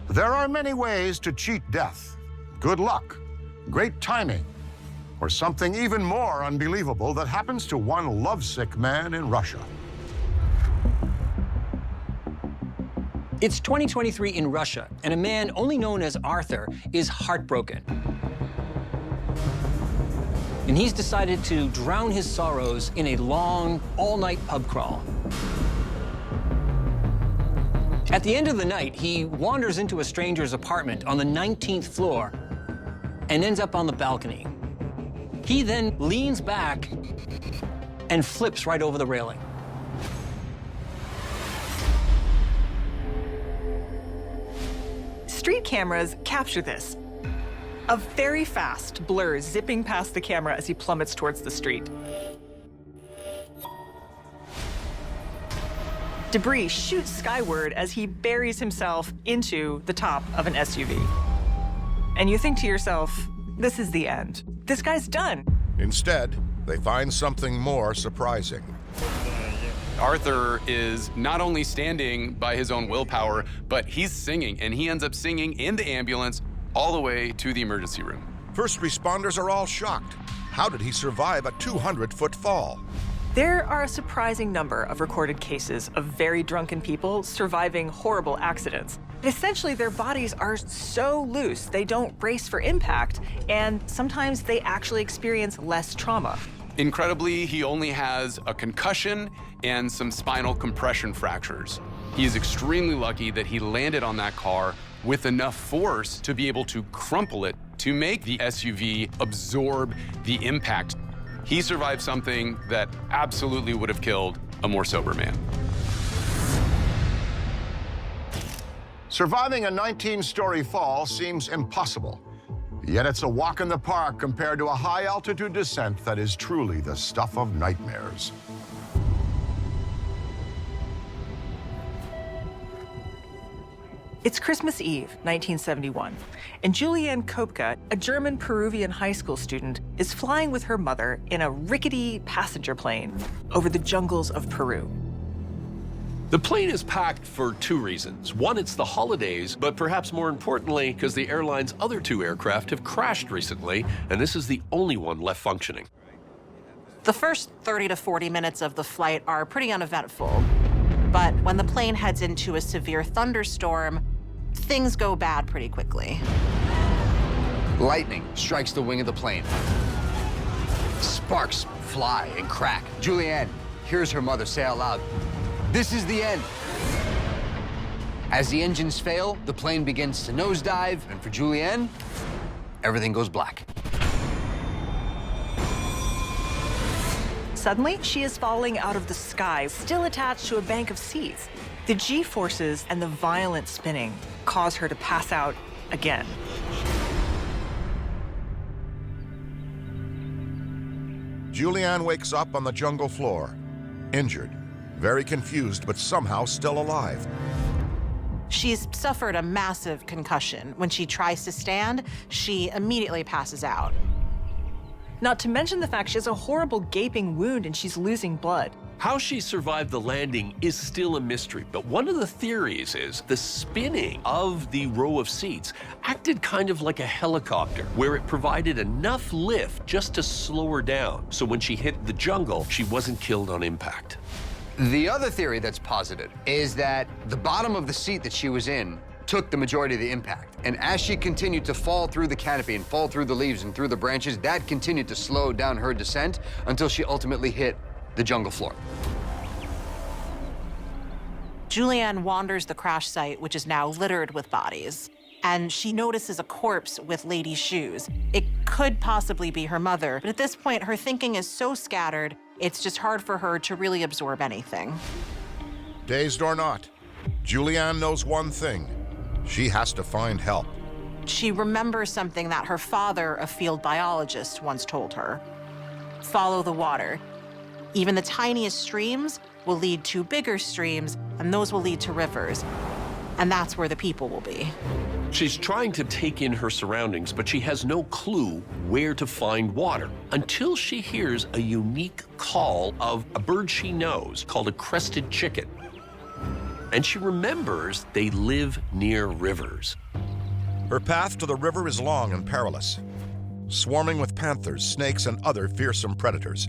There are many ways to cheat death. Good luck, great timing, or something even more unbelievable that happens to one lovesick man in Russia. It's 2023 in Russia, and a man only known as Arthur is heartbroken. And he's decided to drown his sorrows in a long, all-night pub crawl. At the end of the night, he wanders into a stranger's apartment on the 19th floor and ends up on the balcony. He then leans back and flips right over the railing. Street cameras capture this. A very fast blur zipping past the camera as he plummets towards the street. Debris shoots skyward as he buries himself into the top of an SUV. And you think to yourself, this is the end. This guy's done. Instead, they find something more surprising. Arthur is not only standing by his own willpower, but he's singing, and he ends up singing in the ambulance all the way to the emergency room. First responders are all shocked. How did he survive a 200-foot fall? There are a surprising number of recorded cases of very drunken people surviving horrible accidents. Essentially, their bodies are so loose, they don't brace for impact, and sometimes they actually experience less trauma. Incredibly, he only has a concussion and some spinal compression fractures. He is extremely lucky that he landed on that car with enough force to be able to crumple it to make the SUV absorb the impact. He survived something that absolutely would have killed a more sober man. Surviving a 19-story fall seems impossible. Yet it's a walk in the park compared to a high-altitude descent that is truly the stuff of nightmares. It's Christmas Eve, 1971, and Julianne Kopka, a German-Peruvian high school student, is flying with her mother in a rickety passenger plane over the jungles of Peru. The plane is packed for two reasons. One, it's the holidays, but perhaps more importantly, because the airline's other two aircraft have crashed recently, and this is the only one left functioning. The first 30 to 40 minutes of the flight are pretty uneventful, but when the plane heads into a severe thunderstorm, things go bad pretty quickly. Lightning strikes the wing of the plane. Sparks fly and crack. Julianne hears her mother say out loud, "This is the end." As the engines fail, the plane begins to nosedive, and for Julianne, everything goes black. Suddenly, she is falling out of the sky, still attached to a bank of seats. The G-forces and the violent spinning cause her to pass out again. Julianne wakes up on the jungle floor, injured, very confused, but somehow still alive. She's suffered a massive concussion. When she tries to stand, she immediately passes out. Not to mention the fact she has a horrible gaping wound and she's losing blood. How she survived the landing is still a mystery, but one of the theories is the spinning of the row of seats acted kind of like a helicopter, where it provided enough lift just to slow her down. So when she hit the jungle, she wasn't killed on impact. The other theory that's posited is that the bottom of the seat that she was in took the majority of the impact. And as she continued to fall through the canopy and fall through the leaves and through the branches, that continued to slow down her descent until she ultimately hit the jungle floor. Julianne wanders the crash site, which is now littered with bodies, and she notices a corpse with ladies' shoes. It could possibly be her mother, but at this point, her thinking is so scattered, it's just hard for her to really absorb anything. Dazed or not, Julianne knows one thing. She has to find help. She remembers something that her father, a field biologist, once told her. Follow the water. Even the tiniest streams will lead to bigger streams, and those will lead to rivers. And that's where the people will be. She's trying to take in her surroundings, but she has no clue where to find water until she hears a unique call of a bird she knows called a crested chicken. and she remembers they live near rivers. Her path to the river is long and perilous, swarming with panthers, snakes, and other fearsome predators.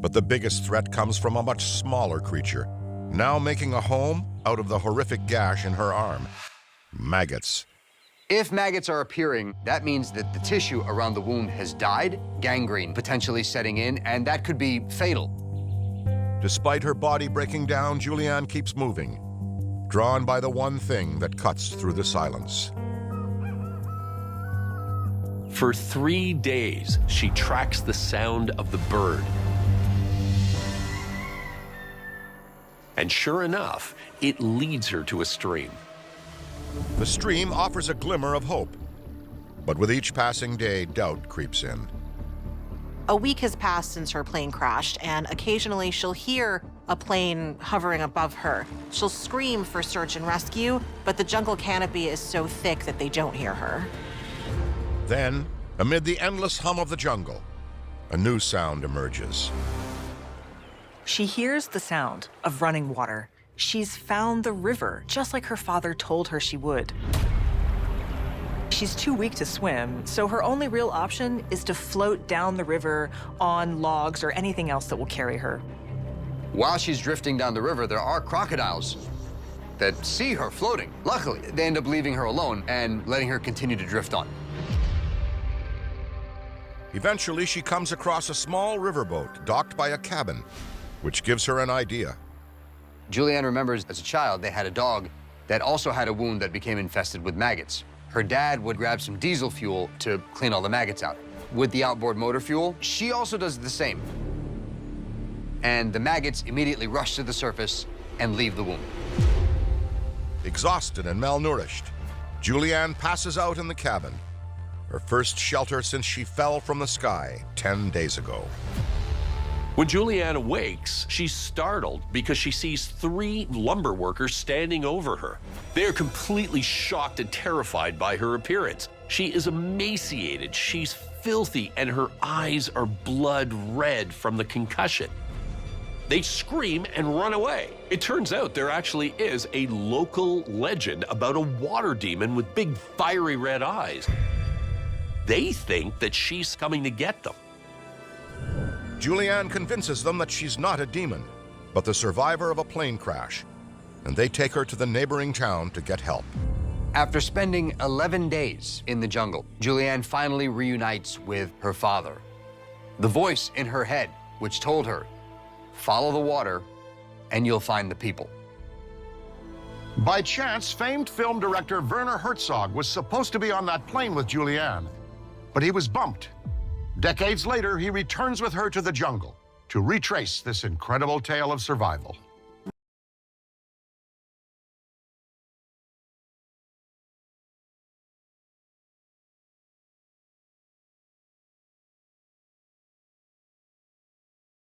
But the biggest threat comes from a much smaller creature, now making a home out of the horrific gash in her arm: maggots. If maggots are appearing, that means that the tissue around the wound has died, gangrene potentially setting in, and that could be fatal. Despite her body breaking down, Julianne keeps moving, drawn by the one thing that cuts through the silence. For 3 days, she tracks the sound of the bird. And sure enough, it leads her to a stream. The stream offers a glimmer of hope, but with each passing day, doubt creeps in. A week has passed since her plane crashed, and occasionally she'll hear a plane hovering above her. She'll scream for search and rescue, but the jungle canopy is so thick that they don't hear her. Then, amid the endless hum of the jungle, a new sound emerges. She hears the sound of running water. She's found the river, just like her father told her she would. She's too weak to swim, so her only real option is to float down the river on logs or anything else that will carry her. While she's drifting down the river, there are crocodiles that see her floating. Luckily, they end up leaving her alone and letting her continue to drift on. Eventually, she comes across a small riverboat docked by a cabin, which gives her an idea. Julianne remembers as a child they had a dog that also had a wound that became infested with maggots. Her dad would grab some diesel fuel to clean all the maggots out. With the outboard motor fuel, she also does the same. And the maggots immediately rush to the surface and leave the wound. Exhausted and malnourished, Julianne passes out in the cabin, her first shelter since she fell from the sky 10 days ago. When Julianne awakes, she's startled because she sees 3 lumber workers standing over her. They are completely shocked and terrified by her appearance. She is emaciated, she's filthy, and her eyes are blood red from the concussion. They scream and run away. It turns out there actually is a local legend about a water demon with big fiery red eyes. They think that she's coming to get them. Julianne convinces them that she's not a demon, but the survivor of a plane crash, and they take her to the neighboring town to get help. After spending 11 days in the jungle, Julianne finally reunites with her father. The voice in her head, which told her, "Follow the water, and you'll find the people." By chance, famed film director Werner Herzog was supposed to be on that plane with Julianne, but he was bumped. Decades later, he returns with her to the jungle to retrace this incredible tale of survival.